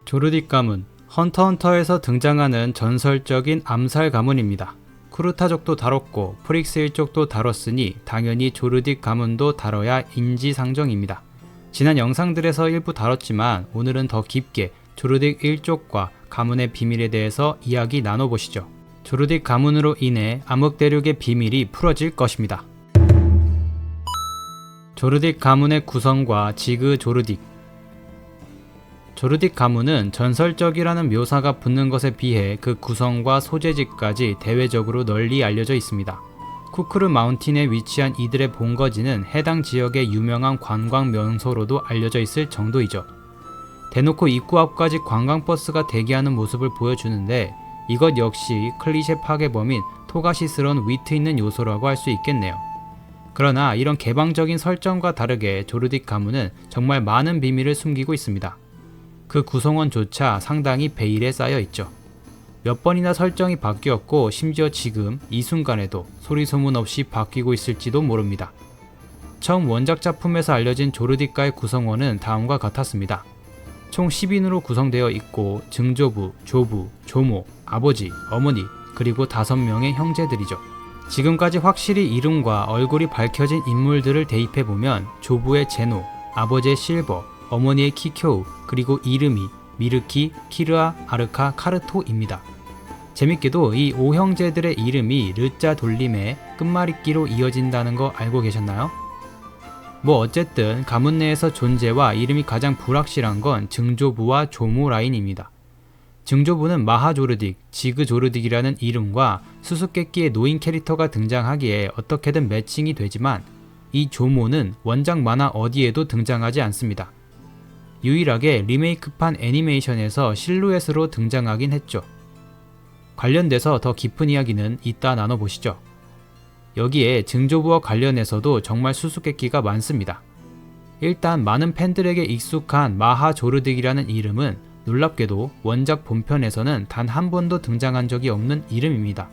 조르딕 가문, 헌터헌터에서 등장하는 전설적인 암살 가문입니다. 쿠르타족도 다뤘고 프릭스 일족도 다뤘으니 당연히 조르딕 가문도 다뤄야 인지상정입니다. 지난 영상들에서 일부 다뤘지만 오늘은 더 깊게 조르딕 일족과 가문의 비밀에 대해서 이야기 나눠보시죠. 조르딕 가문으로 인해 암흑대륙의 비밀이 풀어질 것입니다. 조르딕 가문의 구성과 지그 조르딕. 조르딕 가문은 전설적이라는 묘사가 붙는 것에 비해 그 구성과 소재지까지 대외적으로 널리 알려져 있습니다. 쿠크르 마운틴에 위치한 이들의 본거지는 해당 지역의 유명한 관광 명소로도 알려져 있을 정도이죠. 대놓고 입구 앞까지 관광버스가 대기하는 모습을 보여주는데 이것 역시 클리셰 파괴범인 토가시스러운 위트 있는 요소라고 할 수 있겠네요. 그러나 이런 개방적인 설정과 다르게 조르딕 가문은 정말 많은 비밀을 숨기고 있습니다. 그 구성원조차 상당히 베일에 쌓여 있죠. 몇 번이나 설정이 바뀌었고 심지어 지금 이 순간에도 소리소문 없이 바뀌고 있을지도 모릅니다. 처음 원작 작품에서 알려진 조르딕가의 구성원은 다음과 같았습니다. 총 10인으로 구성되어 있고 증조부, 조부, 조모, 아버지, 어머니, 그리고 5명의 형제들이죠. 지금까지 확실히 이름과 얼굴이 밝혀진 인물들을 대입해보면 조부의 제노, 아버지의 실버, 어머니의 키쿄우, 그리고 이름이 미르키, 키르아, 아르카, 카르토입니다. 재밌게도 이 5형제들의 이름이 르자 돌림의 끝말잇기로 이어진다는 거 알고 계셨나요? 뭐 어쨌든 가문 내에서 존재와 이름이 가장 불확실한 건 증조부와 조모 라인입니다. 증조부는 마하 조르딕, 지그 조르딕이라는 이름과 수수께끼의 노인 캐릭터가 등장하기에 어떻게든 매칭이 되지만 이 조모는 원작 만화 어디에도 등장하지 않습니다. 유일하게 리메이크판 애니메이션에서 실루엣으로 등장하긴 했죠. 관련돼서 더 깊은 이야기는 이따 나눠보시죠. 여기에 증조부와 관련해서도 정말 수수께끼가 많습니다. 일단 많은 팬들에게 익숙한 마하 조르딕이라는 이름은 놀랍게도 원작 본편에서는 단 한 번도 등장한 적이 없는 이름입니다.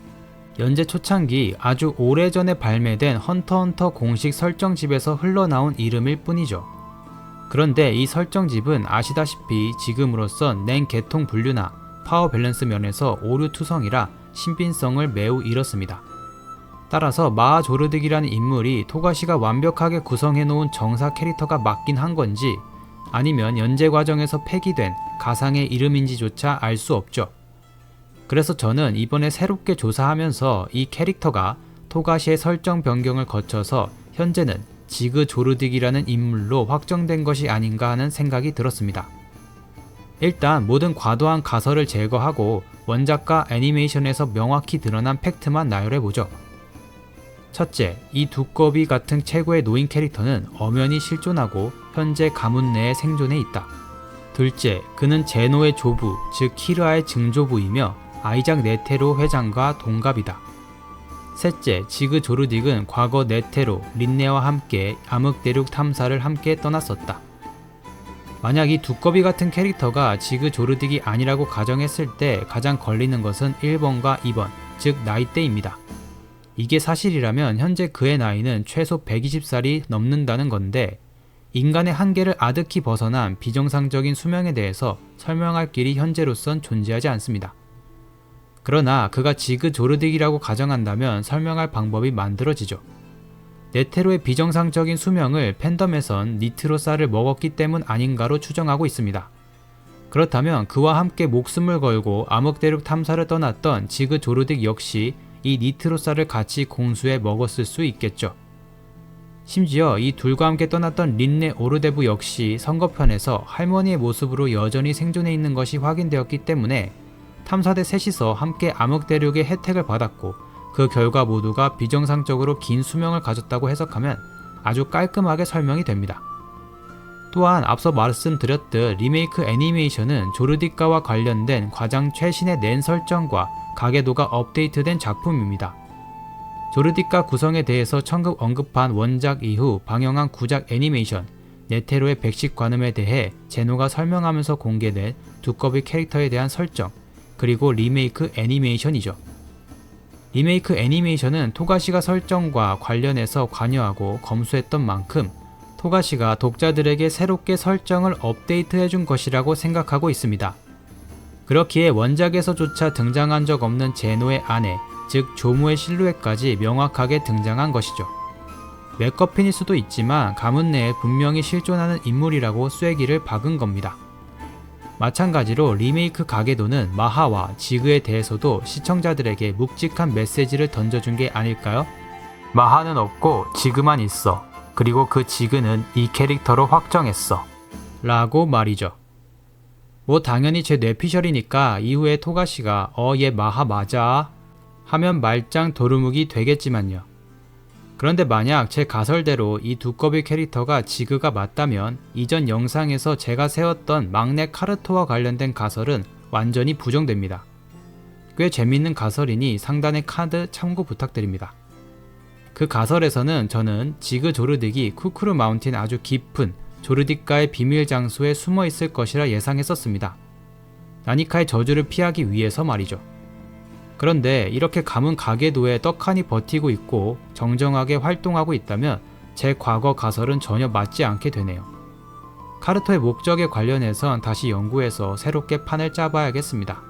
연재 초창기 아주 오래전에 발매된 헌터헌터 공식 설정집에서 흘러나온 이름일 뿐이죠. 그런데 이 설정집은 아시다시피 지금으로선 냉 계통 분류나 파워 밸런스 면에서 오류투성이라 신빙성을 매우 잃었습니다. 따라서 마하 조르딕이라는 인물이 토가시가 완벽하게 구성해놓은 정사 캐릭터가 맞긴 한 건지 아니면 연재 과정에서 폐기된 가상의 이름인지조차 알 수 없죠. 그래서 저는 이번에 새롭게 조사하면서 이 캐릭터가 토가시의 설정 변경을 거쳐서 현재는 지그 조르딕이라는 인물로 확정된 것이 아닌가 하는 생각이 들었습니다. 일단 모든 과도한 가설을 제거하고 원작과 애니메이션에서 명확히 드러난 팩트만 나열해보죠. 첫째, 이 두꺼비 같은 최고의 노인 캐릭터는 엄연히 실존하고 현재 가문 내에 생존해 있다. 둘째, 그는 제노의 조부, 즉 키르아의 증조부이며 아이작 네테로 회장과 동갑이다. 셋째, 지그 조르딕은 과거 네테로, 린네와 함께 암흑대륙 탐사를 함께 떠났었다. 만약 이 두꺼비 같은 캐릭터가 지그 조르딕이 아니라고 가정했을 때 가장 걸리는 것은 1번과 2번, 즉 나이대입니다. 이게 사실이라면 현재 그의 나이는 최소 120살이 넘는다는 건데 인간의 한계를 아득히 벗어난 비정상적인 수명에 대해서 설명할 길이 현재로선 존재하지 않습니다. 그러나 그가 지그 조르딕이라고 가정한다면 설명할 방법이 만들어지죠. 네테로의 비정상적인 수명을 팬덤에선 니트로사를 먹었기 때문 아닌가로 추정하고 있습니다. 그렇다면 그와 함께 목숨을 걸고 암흑대륙 탐사를 떠났던 지그 조르딕 역시 이 니트로사를 같이 공수해 먹었을 수 있겠죠. 심지어 이 둘과 함께 떠났던 린네 오르데부 역시 선거편에서 할머니의 모습으로 여전히 생존해 있는 것이 확인되었기 때문에 탐사대 셋이서 함께 암흑대륙의 혜택을 받았고 그 결과 모두가 비정상적으로 긴 수명을 가졌다고 해석하면 아주 깔끔하게 설명이 됩니다. 또한 앞서 말씀드렸듯 리메이크 애니메이션은 조르딕가와 관련된 가장 최신의 낸 설정과 가계도가 업데이트된 작품입니다. 조르딕가 구성에 대해서 처음 언급한 원작 이후 방영한 구작 애니메이션 네테로의 백식 관음에 대해 제노가 설명하면서 공개된 두꺼비 캐릭터에 대한 설정, 그리고 리메이크 애니메이션이죠. 리메이크 애니메이션은 토가시가 설정과 관련해서 관여하고 검수했던 만큼 토가시가 독자들에게 새롭게 설정을 업데이트해준 것이라고 생각하고 있습니다. 그렇기에 원작에서조차 등장한 적 없는 제노의 아내, 즉 조무의 실루엣까지 명확하게 등장한 것이죠. 맥거핀일 수도 있지만 가문 내에 분명히 실존하는 인물이라고 쐐기를 박은 겁니다. 마찬가지로 리메이크 가게도는 마하와 지그에 대해서도 시청자들에게 묵직한 메시지를 던져준 게 아닐까요? 마하는 없고 지그만 있어. 그리고 그 지그는 이 캐릭터로 확정했어. 라고 말이죠. 뭐 당연히 제 뇌피셜이니까 이후에 토가시가 얘 마하 맞아? 하면 말짱 도루묵이 되겠지만요. 그런데 만약 제 가설대로 이 두꺼비 캐릭터가 지그가 맞다면 이전 영상에서 제가 세웠던 막내 카르토와 관련된 가설은 완전히 부정됩니다. 꽤 재밌는 가설이니 상단의 카드 참고 부탁드립니다. 그 가설에서는 저는 지그 조르딕이 쿠크루 마운틴 아주 깊은 조르딕가의 비밀 장소에 숨어 있을 것이라 예상했었습니다. 나니카의 저주를 피하기 위해서 말이죠. 그런데 이렇게 가문 가게도에 떡하니 버티고 있고 정정하게 활동하고 있다면 제 과거 가설은 전혀 맞지 않게 되네요. 카르토의 목적에 관련해선 다시 연구해서 새롭게 판을 짜봐야겠습니다.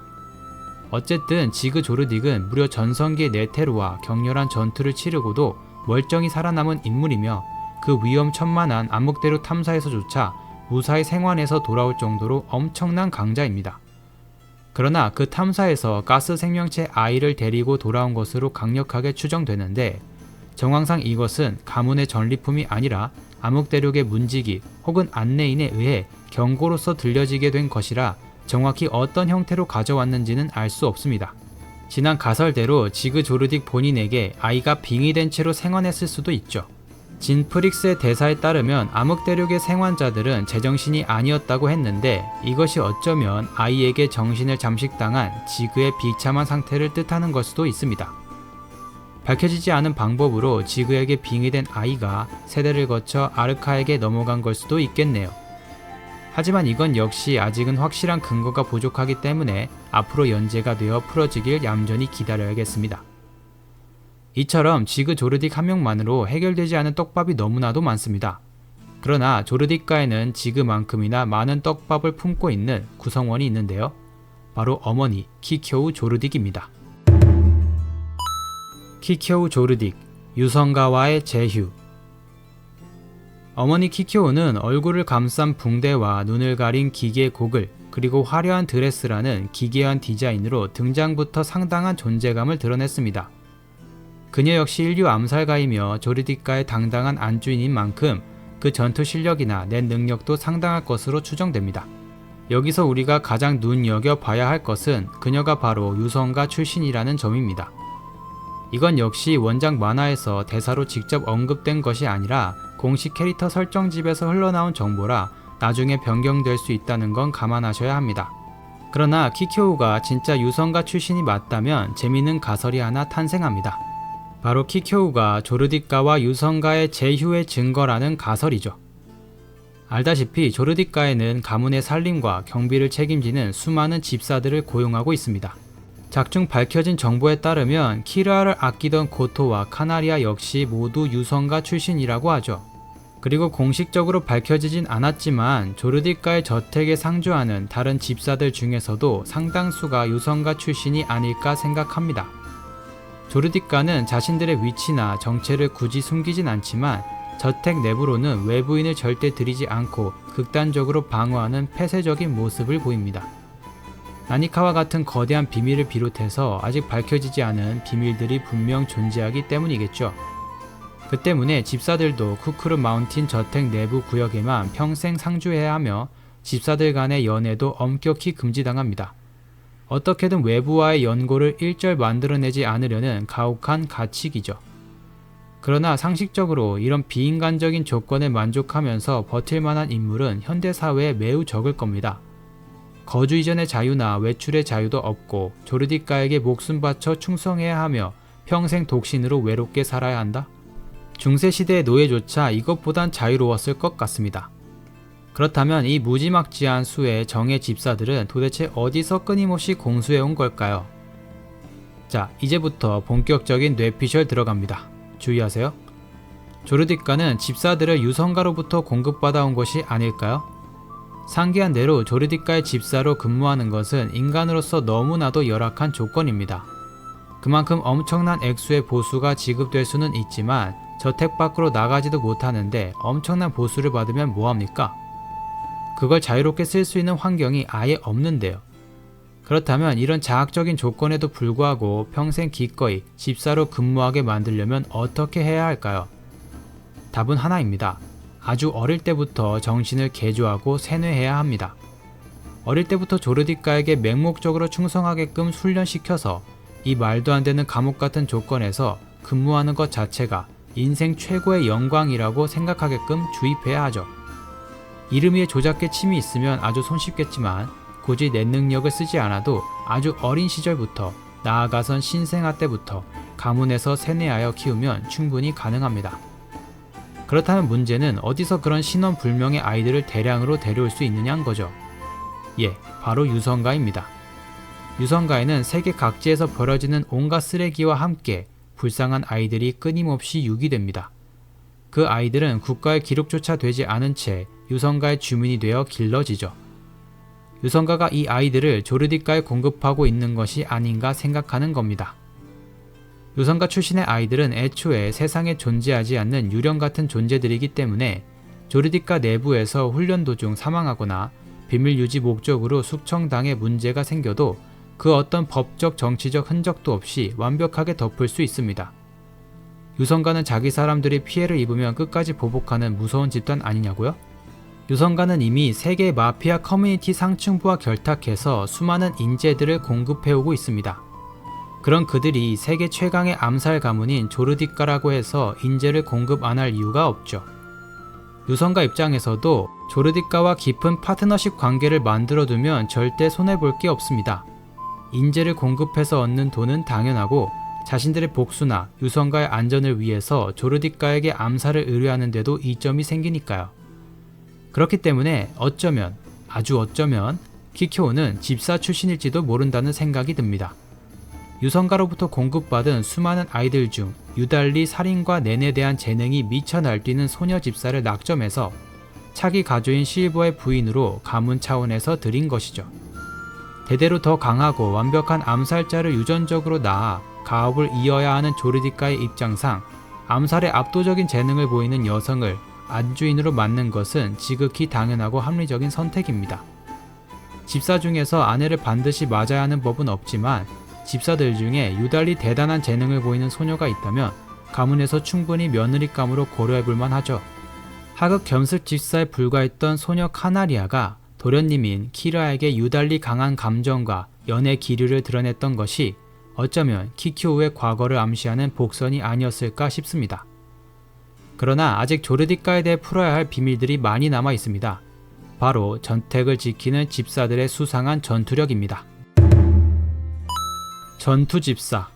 어쨌든 지그 조르딕은 무려 전성기의 네테루와 격렬한 전투를 치르고도 멀쩡히 살아남은 인물이며 그 위험천만한 암흑대륙 탐사에서조차 무사히 생還해서 돌아올 정도로 엄청난 강자입니다. 그러나 그 탐사에서 가스 생명체 아이를 데리고 돌아온 것으로 강력하게 추정되는데 정황상 이것은 가문의 전리품이 아니라 암흑대륙의 문지기 혹은 안내인에 의해 경고로서 들려지게 된 것이라 정확히 어떤 형태로 가져왔는지는 알 수 없습니다. 지난 가설대로 지그 조르딕 본인에게 아이가 빙의된 채로 생환했을 수도 있죠. 진 프릭스의 대사에 따르면 암흑대륙의 생환자들은 제정신이 아니었다고 했는데 이것이 어쩌면 아이에게 정신을 잠식당한 지그의 비참한 상태를 뜻하는 걸 수도 있습니다. 밝혀지지 않은 방법으로 지그에게 빙의된 아이가 세대를 거쳐 아르카에게 넘어간 걸 수도 있겠네요. 하지만 이건 역시 아직은 확실한 근거가 부족하기 때문에 앞으로 연재가 되어 풀어지길 얌전히 기다려야겠습니다. 이처럼 지그 조르딕 한 명만으로 해결되지 않은 떡밥이 너무나도 많습니다. 그러나 조르딕가에는 지그만큼이나 많은 떡밥을 품고 있는 구성원이 있는데요. 바로 어머니 키쿄우 조르딕입니다. 키쿄우 조르딕, 유성가와의 제휴. 어머니 키쿄우는 얼굴을 감싼 붕대와 눈을 가린 기계 고글, 그리고 화려한 드레스라는 기괴한 디자인으로 등장부터 상당한 존재감을 드러냈습니다. 그녀 역시 인류 암살가이며 조르딕가의 당당한 안주인인 만큼 그 전투 실력이나 낸 능력도 상당할 것으로 추정됩니다. 여기서 우리가 가장 눈여겨봐야 할 것은 그녀가 바로 유성가 출신이라는 점입니다. 이건 역시 원작 만화에서 대사로 직접 언급된 것이 아니라 공식 캐릭터 설정집에서 흘러나온 정보라 나중에 변경될 수 있다는 건 감안하셔야 합니다. 그러나 키쿄우가 진짜 유성가 출신이 맞다면 재미있는 가설이 하나 탄생합니다. 바로 키쿄우가 조르딕가와 유성가의 제휴의 증거라는 가설이죠. 알다시피 조르딕가에는 가문의 살림과 경비를 책임지는 수많은 집사들을 고용하고 있습니다. 작중 밝혀진 정보에 따르면 키르아를 아끼던 고토와 카나리아 역시 모두 유성가 출신이라고 하죠. 그리고 공식적으로 밝혀지진 않았지만 조르딕가의 저택에 상주하는 다른 집사들 중에서도 상당수가 유성가 출신이 아닐까 생각합니다. 조르딕가는 자신들의 위치나 정체를 굳이 숨기진 않지만 저택 내부로는 외부인을 절대 들이지 않고 극단적으로 방어하는 폐쇄적인 모습을 보입니다. 나니카와 같은 거대한 비밀을 비롯해서 아직 밝혀지지 않은 비밀들이 분명 존재하기 때문이겠죠. 그 때문에 집사들도 쿠크루 마운틴 저택 내부 구역에만 평생 상주해야 하며 집사들 간의 연애도 엄격히 금지당합니다. 어떻게든 외부와의 연고를 일절 만들어내지 않으려는 가혹한 가치기죠. 그러나 상식적으로 이런 비인간적인 조건에 만족하면서 버틸 만한 인물은 현대사회에 매우 적을 겁니다. 거주 이전의 자유나 외출의 자유도 없고 조르딕가에게 목숨 바쳐 충성해야 하며 평생 독신으로 외롭게 살아야 한다? 중세시대의 노예조차 이것보단 자유로웠을 것 같습니다. 그렇다면 이 무지막지한 수의 정예 집사들은 도대체 어디서 끊임없이 공수해온 걸까요? 자, 이제부터 본격적인 뇌피셜 들어갑니다. 주의하세요. 조르딕가는 집사들을 유성가로부터 공급받아온 것이 아닐까요? 상기한 대로 조르디카의 집사로 근무하는 것은 인간으로서 너무나도 열악한 조건입니다. 그만큼 엄청난 액수의 보수가 지급될 수는 있지만 저택 밖으로 나가지도 못하는데 엄청난 보수를 받으면 뭐합니까? 그걸 자유롭게 쓸 수 있는 환경이 아예 없는데요. 그렇다면 이런 자학적인 조건에도 불구하고 평생 기꺼이 집사로 근무하게 만들려면 어떻게 해야 할까요? 답은 하나입니다. 아주 어릴 때부터 정신을 개조하고 세뇌해야 합니다. 어릴 때부터 조르디카에게 맹목적으로 충성하게끔 훈련시켜서 이 말도 안 되는 감옥 같은 조건에서 근무하는 것 자체가 인생 최고의 영광이라고 생각하게끔 주입해야 하죠. 이름 위에 조작계 침이 있으면 아주 손쉽겠지만 굳이 내 능력을 쓰지 않아도 아주 어린 시절부터 나아가선 신생아 때부터 가문에서 세뇌하여 키우면 충분히 가능합니다. 그렇다면 문제는 어디서 그런 신원불명의 아이들을 대량으로 데려올 수 있느냐는 거죠. 예, 바로 유성가입니다. 유성가에는 세계 각지에서 벌어지는 온갖 쓰레기와 함께 불쌍한 아이들이 끊임없이 유기됩니다. 그 아이들은 국가의 기록조차 되지 않은 채 유성가의 주민이 되어 길러지죠. 유성가가 이 아이들을 조르디카에 공급하고 있는 것이 아닌가 생각하는 겁니다. 유성가 출신의 아이들은 애초에 세상에 존재하지 않는 유령 같은 존재들이기 때문에 조르디카 내부에서 훈련 도중 사망하거나 비밀 유지 목적으로 숙청당해 문제가 생겨도 그 어떤 법적 정치적 흔적도 없이 완벽하게 덮을 수 있습니다. 유성가는 자기 사람들이 피해를 입으면 끝까지 보복하는 무서운 집단 아니냐고요? 유성가는 이미 세계 마피아 커뮤니티 상층부와 결탁해서 수많은 인재들을 공급해오고 있습니다. 그런 그들이 세계 최강의 암살 가문인 조르디카라고 해서 인재를 공급 안 할 이유가 없죠. 유성가 입장에서도 조르디카와 깊은 파트너십 관계를 만들어두면 절대 손해볼 게 없습니다. 인재를 공급해서 얻는 돈은 당연하고 자신들의 복수나 유성가의 안전을 위해서 조르디카에게 암살을 의뢰하는 데도 이점이 생기니까요. 그렇기 때문에 어쩌면, 아주 어쩌면 키키오는 집사 출신일지도 모른다는 생각이 듭니다. 유성가로부터 공급받은 수많은 아이들 중 유달리 살인과 낸에 대한 재능이 미쳐 날뛰는 소녀 집사를 낙점해서 차기 가조인 실버의 부인으로 가문 차원에서 들인 것이죠. 대대로 더 강하고 완벽한 암살자를 유전적으로 낳아 가업을 이어야 하는 조르디카의 입장상 암살에 압도적인 재능을 보이는 여성을 안주인으로 맡는 것은 지극히 당연하고 합리적인 선택입니다. 집사 중에서 아내를 반드시 맞아야 하는 법은 없지만 집사들 중에 유달리 대단한 재능을 보이는 소녀가 있다면 가문에서 충분히 며느리감으로 고려해볼 만하죠. 하급 겸습 집사에 불과했던 소녀 카나리아가 도련님인 키라에게 유달리 강한 감정과 연애 기류를 드러냈던 것이 어쩌면 키키오의 과거를 암시하는 복선이 아니었을까 싶습니다. 그러나 아직 조르디카에 대해 풀어야 할 비밀들이 많이 남아 있습니다. 바로 전택을 지키는 집사들의 수상한 전투력입니다. 전투집사.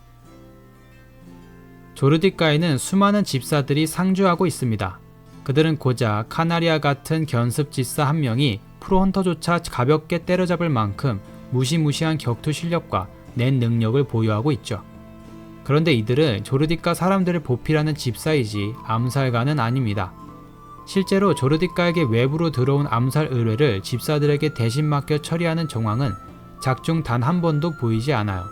조르디카에는 수많은 집사들이 상주하고 있습니다. 그들은 고작 카나리아 같은 견습집사 한 명이 프로헌터조차 가볍게 때려잡을 만큼 무시무시한 격투 실력과 낸 능력을 보유하고 있죠. 그런데 이들은 조르디카 사람들을 보필하는 집사이지 암살가는 아닙니다. 실제로 조르디카에게 외부로 들어온 암살 의뢰를 집사들에게 대신 맡겨 처리하는 정황은 작중 단 한 번도 보이지 않아요.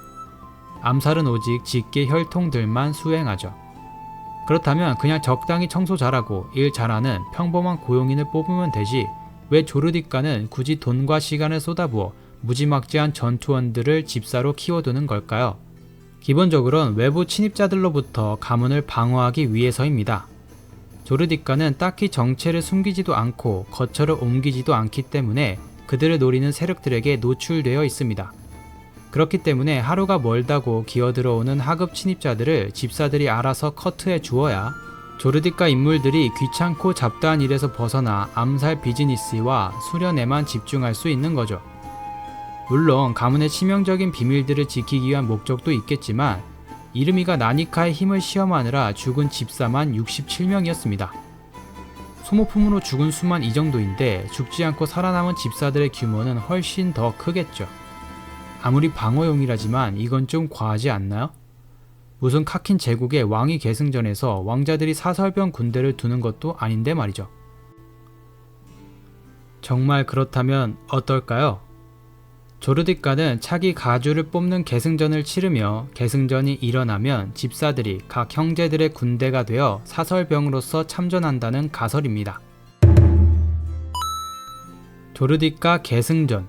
암살은 오직 직계 혈통들만 수행하죠. 그렇다면 그냥 적당히 청소 잘하고 일 잘하는 평범한 고용인을 뽑으면 되지 왜 조르디카는 굳이 돈과 시간을 쏟아부어 무지막지한 전투원들을 집사로 키워두는 걸까요? 기본적으로는 외부 침입자들로부터 가문을 방어하기 위해서입니다. 조르디카는 딱히 정체를 숨기지도 않고 거처를 옮기지도 않기 때문에 그들을 노리는 세력들에게 노출되어 있습니다. 그렇기 때문에 하루가 멀다고 기어들어오는 하급 침입자들을 집사들이 알아서 커트해 주어야 조르디카 인물들이 귀찮고 잡다한 일에서 벗어나 암살 비즈니스와 수련에만 집중할 수 있는 거죠. 물론 가문의 치명적인 비밀들을 지키기 위한 목적도 있겠지만 이르미가 나니카의 힘을 시험하느라 죽은 집사만 67명이었습니다. 소모품으로 죽은 수만 이 정도인데 죽지 않고 살아남은 집사들의 규모는 훨씬 더 크겠죠. 아무리 방어용이라지만 이건 좀 과하지 않나요? 무슨 카킨 제국의 왕위 계승전에서 왕자들이 사설병 군대를 두는 것도 아닌데 말이죠. 정말 그렇다면 어떨까요? 조르디카는 차기 가주를 뽑는 계승전을 치르며 계승전이 일어나면 집사들이 각 형제들의 군대가 되어 사설병으로서 참전한다는 가설입니다. 조르디카 계승전.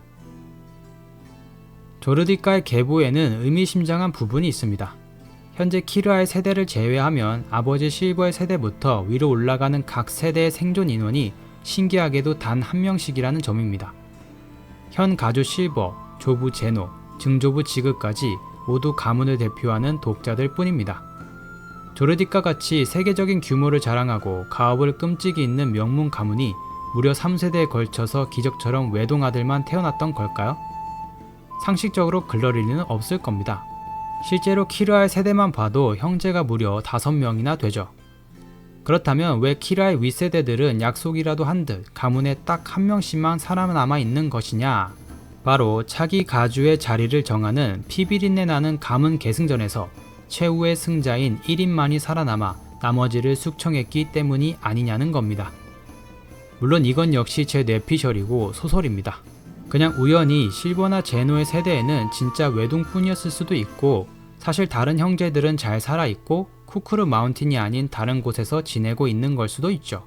조르디카의 계보에는 의미심장한 부분이 있습니다. 현재 키르아의 세대를 제외하면 아버지 실버의 세대부터 위로 올라가는 각 세대의 생존 인원이 신기하게도 단 한 명씩이라는 점입니다. 현 가주 실버, 조부 제노, 증조부 지그까지 모두 가문을 대표하는 독자들 뿐입니다. 조르디카 같이 세계적인 규모를 자랑하고 가업을 끔찍이 잇는 명문 가문이 무려 3세대에 걸쳐서 기적처럼 외동아들만 태어났던 걸까요? 상식적으로 그럴 리는 없을 겁니다. 실제로 키르아의 세대만 봐도 형제가 무려 5명이나 되죠. 그렇다면 왜 키르아의 윗세대들은 약속이라도 한 듯 가문에 딱 한 명씩만 살아남아 있는 것이냐? 바로 차기 가주의 자리를 정하는 피비린내 나는 가문 계승전에서 최후의 승자인 1인만이 살아남아 나머지를 숙청했기 때문이 아니냐는 겁니다. 물론 이건 역시 제 뇌피셜이고 소설입니다. 그냥 우연히 실버나 제노의 세대에는 진짜 외동뿐이었을 수도 있고 사실 다른 형제들은 잘 살아있고 쿠크르 마운틴이 아닌 다른 곳에서 지내고 있는 걸 수도 있죠.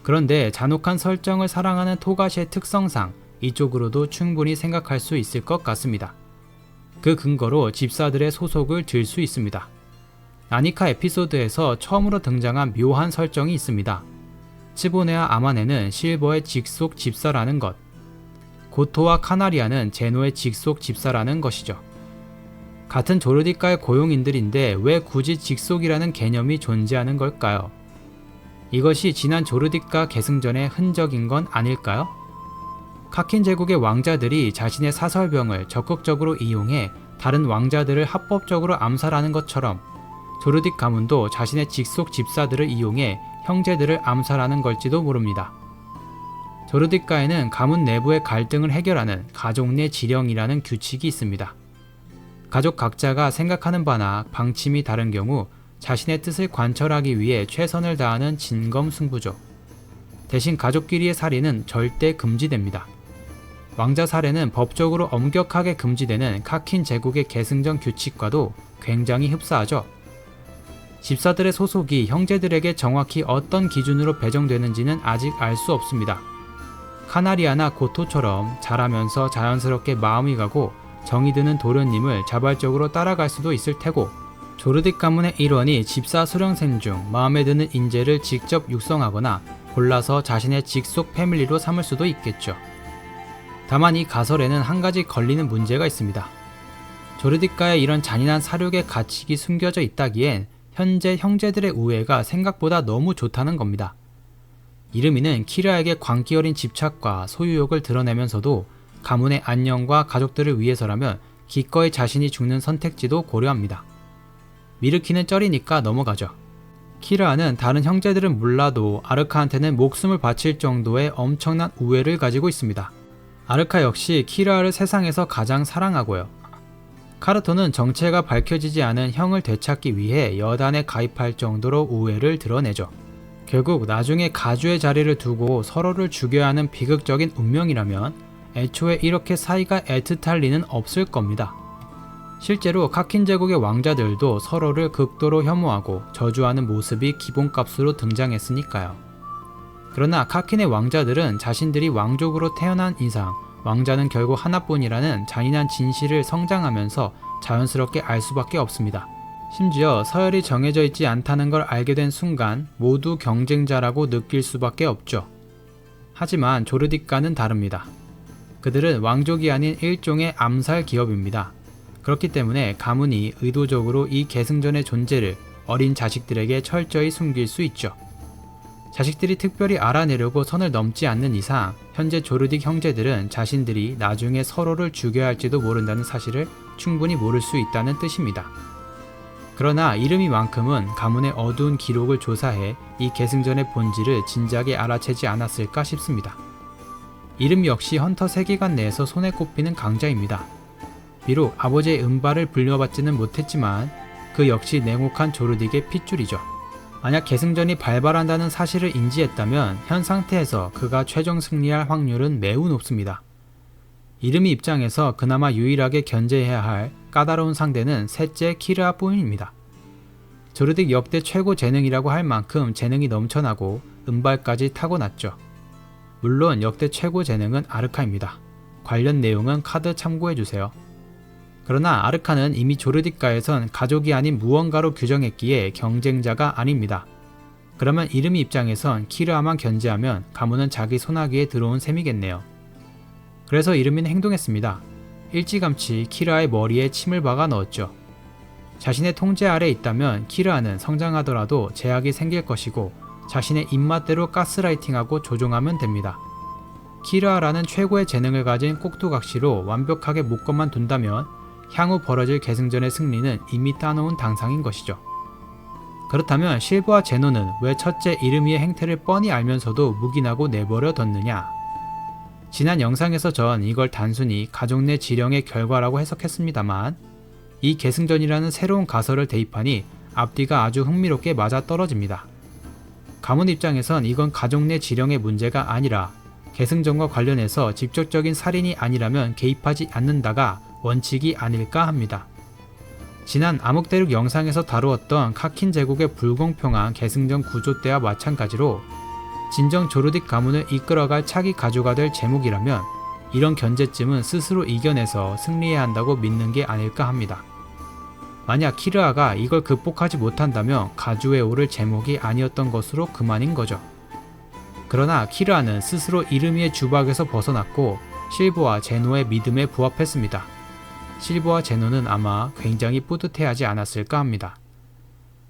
그런데 잔혹한 설정을 사랑하는 토가시의 특성상 이쪽으로도 충분히 생각할 수 있을 것 같습니다. 그 근거로 집사들의 소속을 들 수 있습니다. 나니카 에피소드에서 처음으로 등장한 묘한 설정이 있습니다. 치보네와 아마네는 실버의 직속 집사라는 것, 고토와 카나리아는 제노의 직속 집사라는 것이죠. 같은 조르디카의 고용인들인데 왜 굳이 직속이라는 개념이 존재하는 걸까요? 이것이 지난 조르디카 계승전의 흔적인 건 아닐까요? 카킨 제국의 왕자들이 자신의 사설병을 적극적으로 이용해 다른 왕자들을 합법적으로 암살하는 것처럼 조르딕 가문도 자신의 직속 집사들을 이용해 형제들을 암살하는 걸지도 모릅니다. 조르디카에는 가문 내부의 갈등을 해결하는 가족 내 지령이라는 규칙이 있습니다. 가족 각자가 생각하는 바나 방침이 다른 경우 자신의 뜻을 관철하기 위해 최선을 다하는 진검승부죠. 대신 가족끼리의 살인은 절대 금지됩니다. 왕자 살해는 법적으로 엄격하게 금지되는 카킨 제국의 계승전 규칙과도 굉장히 흡사하죠. 집사들의 소속이 형제들에게 정확히 어떤 기준으로 배정되는지는 아직 알 수 없습니다. 카나리아나 고토처럼 자라면서 자연스럽게 마음이 가고 정이 드는 도련님을 자발적으로 따라갈 수도 있을 테고, 조르딕 가문의 일원이 집사 수령생 중 마음에 드는 인재를 직접 육성하거나 골라서 자신의 직속 패밀리로 삼을 수도 있겠죠. 다만 이 가설에는 한 가지 걸리는 문제가 있습니다. 조르디카의 이런 잔인한 사륙의 가책이 숨겨져 있다기엔 현재 형제들의 우애가 생각보다 너무 좋다는 겁니다. 이르미는 키르아에게 광기 어린 집착과 소유욕을 드러내면서도 가문의 안녕과 가족들을 위해서라면 기꺼이 자신이 죽는 선택지도 고려합니다. 미르키는 쩔이니까 넘어가죠. 키르아는 다른 형제들은 몰라도 아르카한테는 목숨을 바칠 정도의 엄청난 우애를 가지고 있습니다. 아르카 역시 키르아를 세상에서 가장 사랑하고요. 카르토는 정체가 밝혀지지 않은 형을 되찾기 위해 여단에 가입할 정도로 우애를 드러내죠. 결국 나중에 가주의 자리를 두고 서로를 죽여야 하는 비극적인 운명이라면 애초에 이렇게 사이가 애틋할 리는 없을 겁니다. 실제로 카킨 제국의 왕자들도 서로를 극도로 혐오하고 저주하는 모습이 기본값으로 등장했으니까요. 그러나 카킨의 왕자들은 자신들이 왕족으로 태어난 이상 왕자는 결국 하나뿐이라는 잔인한 진실을 성장하면서 자연스럽게 알 수밖에 없습니다. 심지어 서열이 정해져 있지 않다는 걸 알게 된 순간 모두 경쟁자라고 느낄 수밖에 없죠. 하지만 조르딕가는 다릅니다. 그들은 왕족이 아닌 일종의 암살 기업입니다. 그렇기 때문에 가문이 의도적으로 이 계승전의 존재를 어린 자식들에게 철저히 숨길 수 있죠. 자식들이 특별히 알아내려고 선을 넘지 않는 이상 현재 조르딕 형제들은 자신들이 나중에 서로를 죽여야 할지도 모른다는 사실을 충분히 모를 수 있다는 뜻입니다. 그러나 이름이만큼은 가문의 어두운 기록을 조사해 이 계승전의 본질을 진작에 알아채지 않았을까 싶습니다. 이름 역시 헌터 세계관 내에서 손에 꼽히는 강자입니다. 비록 아버지의 은발을 불려받지는 못했지만 그 역시 냉혹한 조르딕의 핏줄이죠. 만약 계승전이 발발한다는 사실을 인지했다면 현 상태에서 그가 최종 승리할 확률은 매우 높습니다. 이름이 입장에서 그나마 유일하게 견제해야 할 까다로운 상대는 셋째 키르아뿐입니다. 조르딕 역대 최고 재능이라고 할 만큼 재능이 넘쳐나고 은발까지 타고났죠. 물론 역대 최고 재능은 아르카입니다. 관련 내용은 카드 참고해주세요. 그러나 아르카는 이미 조르딕가에선 가족이 아닌 무언가로 규정했기에 경쟁자가 아닙니다. 그러면 이름이 입장에선 키르아만 견제하면 가문은 자기 손아귀에 들어온 셈이겠네요. 그래서 이름이는 행동했습니다. 일찌감치 키르아의 머리에 침을 박아 넣었죠. 자신의 통제 아래 있다면 키르아는 성장하더라도 제약이 생길 것이고 자신의 입맛대로 가스라이팅하고 조종하면 됩니다. 키르아라는 최고의 재능을 가진 꼭두각시로 완벽하게 묶어만 둔다면 향후 벌어질 계승전의 승리는 이미 따놓은 당상인 것이죠. 그렇다면 실버와 제노는 왜 첫째 이르미의 행태를 뻔히 알면서도 묵인하고 내버려 뒀느냐? 지난 영상에서 전 이걸 단순히 가족 내 지령의 결과라고 해석했습니다만 이 계승전이라는 새로운 가설을 대입하니 앞뒤가 아주 흥미롭게 맞아떨어집니다. 가문 입장에선 이건 가족 내 지령의 문제가 아니라 계승전과 관련해서 직접적인 살인이 아니라면 개입하지 않는다가 원칙이 아닐까 합니다. 지난 암흑대륙 영상에서 다루었던 카킨 제국의 불공평한 계승전 구조 때와 마찬가지로 진정 조르딕 가문을 이끌어갈 차기 가주가 될 제목이라면 이런 견제쯤은 스스로 이겨내서 승리해야 한다고 믿는 게 아닐까 합니다. 만약 키르아가 이걸 극복하지 못한다면 가주에 오를 제목이 아니었던 것으로 그만인 거죠. 그러나 키르아는 스스로 이르미의 주박에서 벗어났고 실버와 제노의 믿음에 부합했습니다. 실버와 제노는 아마 굉장히 뿌듯해하지 않았을까 합니다.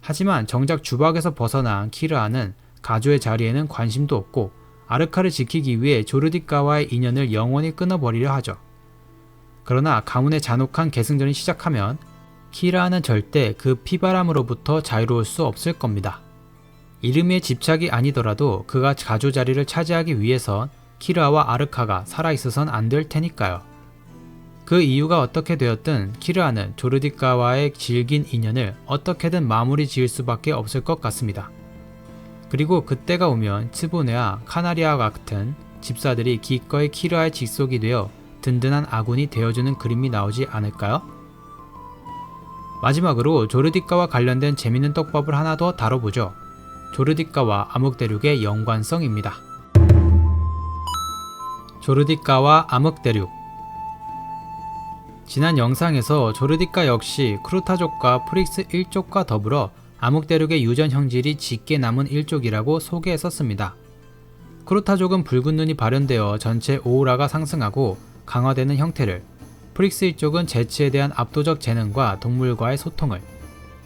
하지만 정작 주박에서 벗어난 키르아는 가주의 자리에는 관심도 없고 아르카를 지키기 위해 조르딕가와의 인연을 영원히 끊어버리려 하죠. 그러나 가문의 잔혹한 계승전이 시작하면 키르아는 절대 그 피바람으로부터 자유로울 수 없을 겁니다. 이르미의 집착이 아니더라도 그가 가주 자리를 차지하기 위해선 키르아와 아르카가 살아있어선 안 될 테니까요. 그 이유가 어떻게 되었든 키르아는 조르딕가와의 질긴 인연을 어떻게든 마무리 지을 수밖에 없을 것 같습니다. 그리고 그때가 오면 츠보네와 카나리아와 같은 집사들이 기꺼이 키르아의 직속이 되어 든든한 아군이 되어주는 그림이 나오지 않을까요? 마지막으로 조르딕가와 관련된 재밌는 떡밥을 하나 더 다뤄보죠. 조르딕가와 암흑대륙의 연관성입니다. 조르딕가와 암흑대륙. 지난 영상에서 조르딕가 역시 크루타족과 프릭스 1족과 더불어 암흑대륙의 유전 형질이 짙게 남은 일족이라고 소개했었습니다. 크루타족은 붉은 눈이 발현되어 전체 오우라가 상승하고 강화되는 형태를, 프릭스 1족은 재치에 대한 압도적 재능과 동물과의 소통을,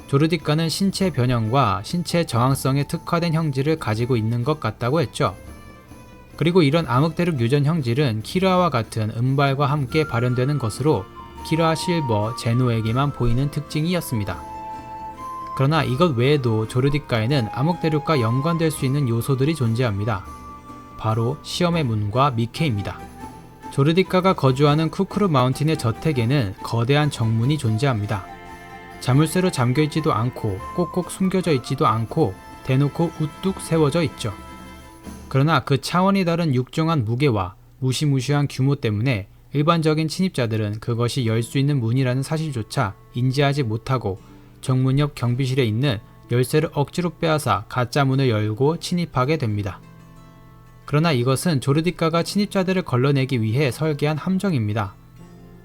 조르딕가는 신체 변형과 신체 저항성에 특화된 형질을 가지고 있는 것 같다고 했죠. 그리고 이런 암흑대륙 유전 형질은 키르아와 같은 은발과 함께 발현되는 것으로 키르아, 실버, 제노에게만 보이는 특징이었습니다. 그러나 이것 외에도 조르딕가에는 암흑대륙과 연관될 수 있는 요소들이 존재합니다. 바로 시험의 문과 미케입니다. 조르딕가가 거주하는 쿠크루 마운틴의 저택에는 거대한 정문이 존재합니다. 자물쇠로 잠겨있지도 않고 꼭꼭 숨겨져 있지도 않고 대놓고 우뚝 세워져 있죠. 그러나 그 차원이 다른 육중한 무게와 무시무시한 규모 때문에 일반적인 침입자들은 그것이 열 수 있는 문이라는 사실조차 인지하지 못하고 정문 옆 경비실에 있는 열쇠를 억지로 빼앗아 가짜 문을 열고 침입하게 됩니다. 그러나 이것은 조르딕가가 침입자들을 걸러내기 위해 설계한 함정입니다.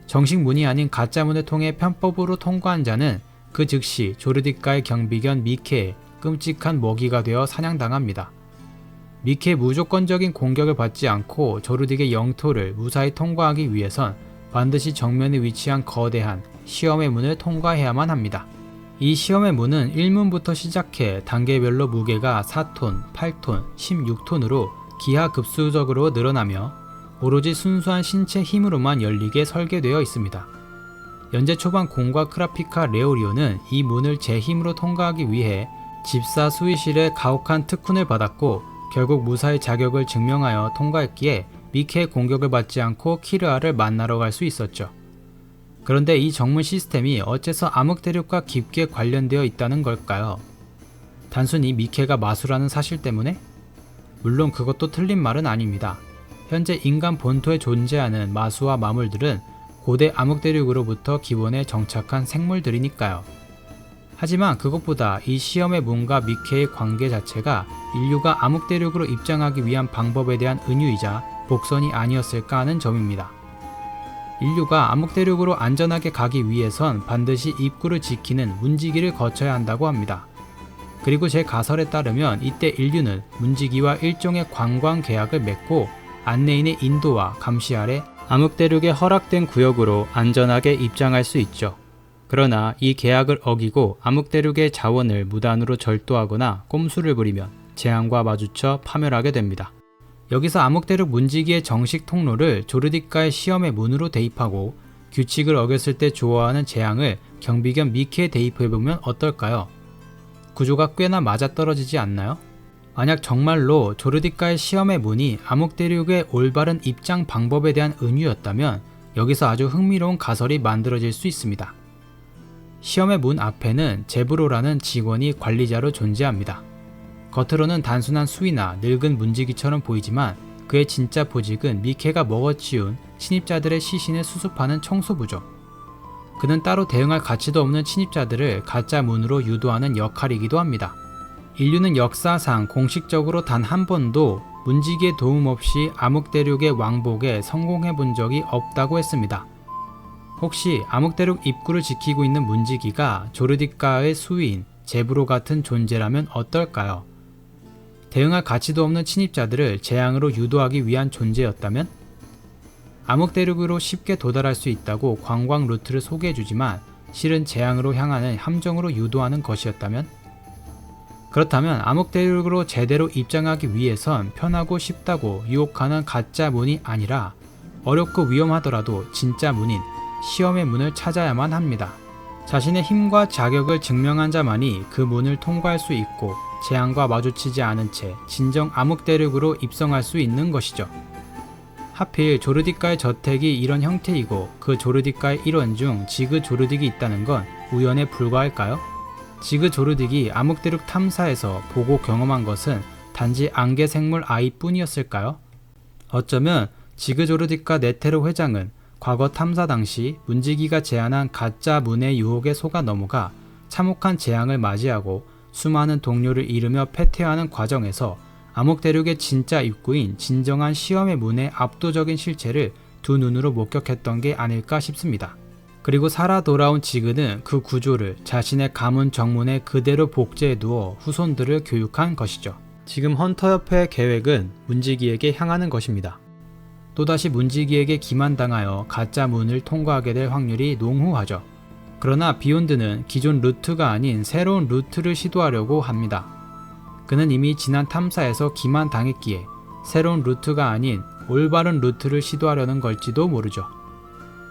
정식 문이 아닌 가짜 문을 통해 편법으로 통과한 자는 그 즉시 조르딕가의 경비견 미케의 끔찍한 먹이가 되어 사냥당합니다. 미케의 무조건적인 공격을 받지 않고 조르딕의 영토를 무사히 통과하기 위해선 반드시 정면에 위치한 거대한 시험의 문을 통과해야만 합니다. 이 시험의 문은 1문부터 시작해 단계별로 무게가 4톤, 8톤, 16톤으로 기하급수적으로 늘어나며 오로지 순수한 신체 힘으로만 열리게 설계되어 있습니다. 연재 초반 공과 크라피카 레오리오는 이 문을 제 힘으로 통과하기 위해 집사 수이실의 가혹한 특훈을 받았고 결국 무사히 자격을 증명하여 통과했기에 미케의 공격을 받지 않고 키르아를 만나러 갈 수 있었죠. 그런데 이 정문 시스템이 어째서 암흑대륙과 깊게 관련되어 있다는 걸까요? 단순히 미케가 마수라는 사실 때문에? 물론 그것도 틀린 말은 아닙니다. 현재 인간 본토에 존재하는 마수와 마물들은 고대 암흑대륙으로부터 기원에 정착한 생물들이니까요. 하지만 그것보다 이 시험의 문과 미케의 관계 자체가 인류가 암흑대륙으로 입장하기 위한 방법에 대한 은유이자 복선이 아니었을까 하는 점입니다. 인류가 암흑대륙으로 안전하게 가기 위해선 반드시 입구를 지키는 문지기를 거쳐야 한다고 합니다. 그리고 제 가설에 따르면 이때 인류는 문지기와 일종의 관광 계약을 맺고 안내인의 인도와 감시 아래 암흑대륙에 허락된 구역으로 안전하게 입장할 수 있죠. 그러나 이 계약을 어기고 암흑대륙의 자원을 무단으로 절도하거나 꼼수를 부리면 재앙과 마주쳐 파멸하게 됩니다. 여기서 암흑대륙 문지기의 정식 통로를 조르디카의 시험의 문으로 대입하고 규칙을 어겼을 때 좋아하는 재앙을 경비견 미케에 대입해보면 어떨까요? 구조가 꽤나 맞아떨어지지 않나요? 만약 정말로 조르디카의 시험의 문이 암흑대륙의 올바른 입장 방법에 대한 은유였다면 여기서 아주 흥미로운 가설이 만들어질 수 있습니다. 시험의 문 앞에는 제브로라는 직원이 관리자로 존재합니다. 겉으로는 단순한 수위나 늙은 문지기처럼 보이지만 그의 진짜 보직은 미케가 먹어치운 침입자들의 시신을 수습하는 청소부죠. 그는 따로 대응할 가치도 없는 침입자들을 가짜 문으로 유도하는 역할이기도 합니다. 인류는 역사상 공식적으로 단 한 번도 문지기의 도움 없이 암흑대륙의 왕복에 성공해 본 적이 없다고 했습니다. 혹시 암흑대륙 입구를 지키고 있는 문지기가 조르디카의 수위인 제브로 같은 존재라면 어떨까요? 대응할 가치도 없는 침입자들을 재앙으로 유도하기 위한 존재였다면? 암흑대륙으로 쉽게 도달할 수 있다고 관광 루트를 소개해주지만 실은 재앙으로 향하는 함정으로 유도하는 것이었다면? 그렇다면 암흑대륙으로 제대로 입장하기 위해선 편하고 쉽다고 유혹하는 가짜 문이 아니라 어렵고 위험하더라도 진짜 문인 시험의 문을 찾아야만 합니다. 자신의 힘과 자격을 증명한 자만이 그 문을 통과할 수 있고 재앙과 마주치지 않은 채 진정 암흑대륙으로 입성할 수 있는 것이죠. 하필 조르디카의 저택이 이런 형태이고 그 조르디카의 일원 중 지그 조르딕이 있다는 건 우연에 불과할까요? 지그 조르딕이 암흑대륙 탐사에서 보고 경험한 것은 단지 안개 생물 아이뿐이었을까요? 어쩌면 지그 조르딕과 네테로 회장은 과거 탐사 당시 문지기가 제안한 가짜 문의 유혹에 속아 넘어가 참혹한 재앙을 맞이하고 수많은 동료를 잃으며 패퇴하는 과정에서 암흑대륙의 진짜 입구인 진정한 시험의 문의 압도적인 실체를 두 눈으로 목격했던 게 아닐까 싶습니다. 그리고 살아 돌아온 지그는 그 구조를 자신의 가문 정문에 그대로 복제해 두어 후손들을 교육한 것이죠. 지금 헌터협회의 계획은 문지기에게 향하는 것입니다. 또다시 문지기에게 기만당하여 가짜 문을 통과하게 될 확률이 농후하죠. 그러나 비욘드는 기존 루트가 아닌 새로운 루트를 시도하려고 합니다. 그는 이미 지난 탐사에서 기만당했기에 새로운 루트가 아닌 올바른 루트를 시도하려는 걸지도 모르죠.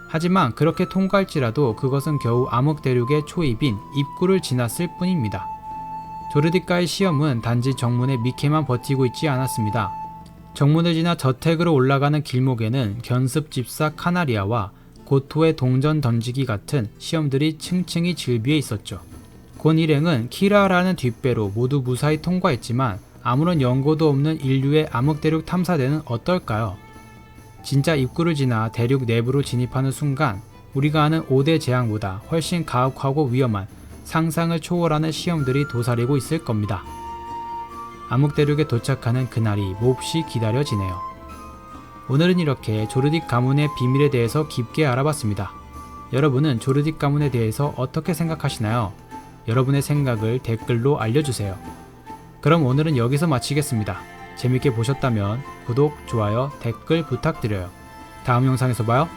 하지만 그렇게 통과할지라도 그것은 겨우 암흑대륙의 초입인 입구를 지났을 뿐입니다. 조르디카의 시험은 단지 정문의 미케만 버티고 있지 않았습니다. 정문을 지나 저택으로 올라가는 길목에는 견습 집사 카나리아와 고토의 동전 던지기 같은 시험들이 층층이 즐비해 있었죠. 곤 일행은 키라라는 뒷배로 모두 무사히 통과했지만 아무런 연고도 없는 인류의 암흑대륙 탐사대는 어떨까요? 진짜 입구를 지나 대륙 내부로 진입하는 순간 우리가 아는 5대 재앙보다 훨씬 가혹하고 위험한 상상을 초월하는 시험들이 도사리고 있을 겁니다. 암흑대륙에 도착하는 그날이 몹시 기다려지네요. 오늘은 이렇게 조르딕 가문의 비밀에 대해서 깊게 알아봤습니다. 여러분은 조르딕 가문에 대해서 어떻게 생각하시나요? 여러분의 생각을 댓글로 알려주세요. 그럼 오늘은 여기서 마치겠습니다. 재밌게 보셨다면 구독, 좋아요, 댓글 부탁드려요. 다음 영상에서 봐요.